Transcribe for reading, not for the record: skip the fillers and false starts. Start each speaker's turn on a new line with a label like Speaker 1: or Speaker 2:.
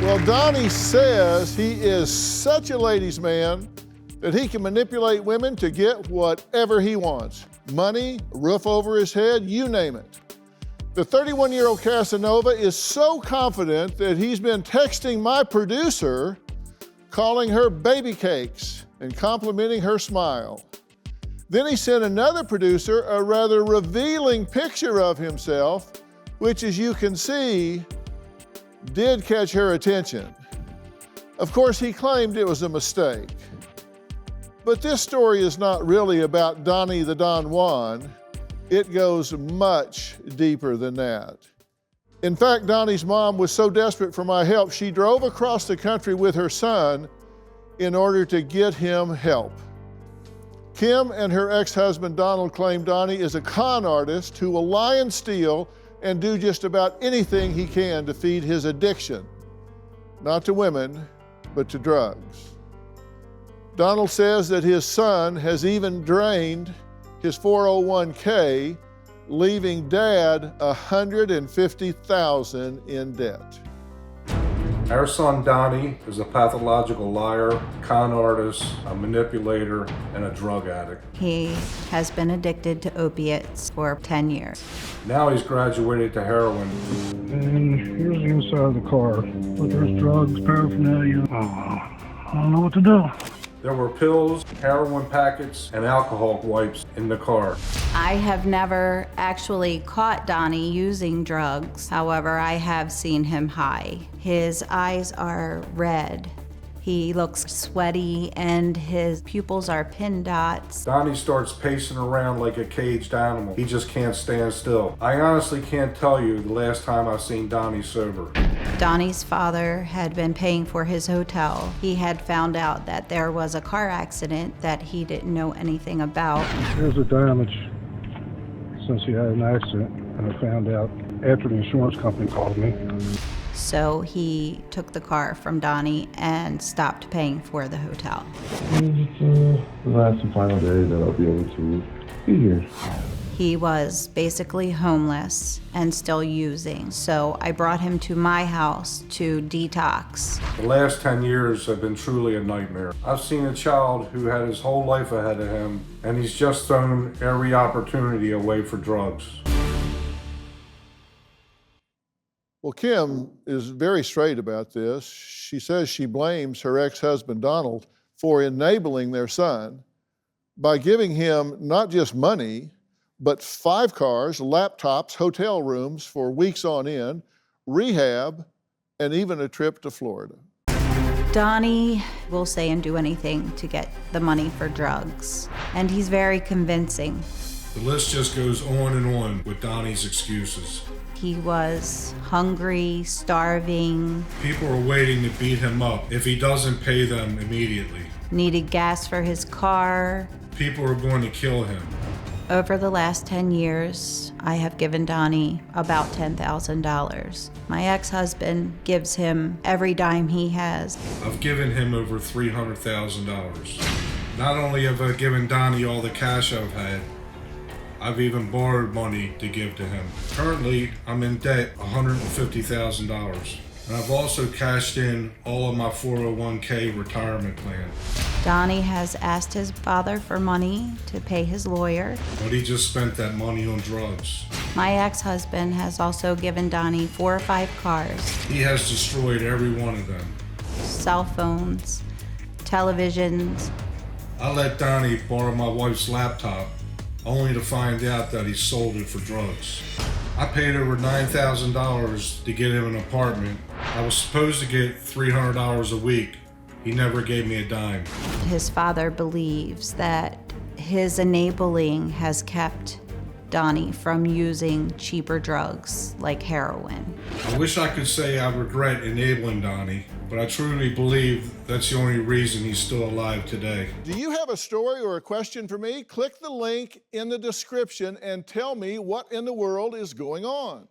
Speaker 1: Well, Donnie says he is such a ladies' man that he can manipulate women to get whatever he wants. Money, a roof over his head, you name it. The 31-year-old Casanova is so confident that he's been texting my producer, calling her baby cakes and complimenting her smile. Then he sent another producer a rather revealing picture of himself, which, as you can see, did catch her attention. Of course, he claimed it was a mistake. But this story is not really about Donnie the Don Juan. It goes much deeper than that. In fact, Donnie's mom was so desperate for my help, she drove across the country with her son in order to get him help. Kim and her ex-husband Donald claim Donnie is a con artist who will lie and steal and do just about anything he can to feed his addiction, not to women, but to drugs. Donald says that his son has even drained his 401k, leaving Dad $150,000 in debt.
Speaker 2: Our son Donnie is a pathological liar, con artist, a manipulator, and a drug addict.
Speaker 3: He has been addicted to opiates for 10 years.
Speaker 2: Now he's graduated to heroin.
Speaker 4: And here's the inside of the car. But there's drugs, paraphernalia. Oh, I don't know what to do.
Speaker 2: There were pills, heroin packets, and alcohol wipes in the car.
Speaker 3: I have never actually caught Donnie using drugs. However, I have seen him high. His eyes are red. He looks sweaty and his pupils are pin dots.
Speaker 2: Donnie starts pacing around like a caged animal. He just can't stand still. I honestly can't tell you the last time I've seen Donnie sober.
Speaker 3: Donnie's father had been paying for his hotel. He had found out that there was a car accident that he didn't know anything about.
Speaker 4: There's the damage since he had an accident, and I found out after the insurance company called me.
Speaker 3: So he took the car from Donnie and stopped paying for the hotel.
Speaker 5: It's the last and final day that I'll be able to be here.
Speaker 3: He was basically homeless and still using, so I brought him to my house to detox.
Speaker 2: The last 10 years have been truly a nightmare. I've seen a child who had his whole life ahead of him, and he's just thrown every opportunity away for drugs.
Speaker 1: Well, Kim is very straight about this. She says she blames her ex-husband Donald for enabling their son by giving him not just money, but 5 cars, laptops, hotel rooms for weeks on end, rehab, and even a trip to Florida.
Speaker 3: Donnie will say and do anything to get the money for drugs, and he's very convincing.
Speaker 2: The list just goes on and on with Donnie's excuses.
Speaker 3: He was hungry, starving,
Speaker 2: People are waiting to beat him up if he doesn't pay them immediately.
Speaker 3: needed gas for his car.
Speaker 2: People are going to kill him.
Speaker 3: Over the last 10 years, I have given Donnie about $10,000. My ex-husband gives him every dime he has.
Speaker 2: I've given him over $300,000. Not only have I given Donnie all the cash I've had, I've even borrowed money to give to him. Currently, I'm in debt $150,000. And I've also cashed in all of my 401k retirement plan.
Speaker 3: Donnie has asked his father for money to pay his lawyer.
Speaker 2: But he just spent that money on drugs.
Speaker 3: My ex-husband has also given Donnie 4 or 5 cars,
Speaker 2: He has destroyed every one of them.
Speaker 3: cell phones, televisions.
Speaker 2: I let Donnie borrow my wife's laptop, only to find out that he sold it for drugs. I paid over $9,000 to get him an apartment. I was supposed to get $300 a week. He never gave me a dime.
Speaker 3: His father believes that his enabling has kept Donnie from using cheaper drugs like heroin.
Speaker 2: I wish I could say I regret enabling Donnie, but I truly believe that's the only reason he's still alive today.
Speaker 1: Do you have a story or a question for me? Click the link in the description and tell me what in the world is going on.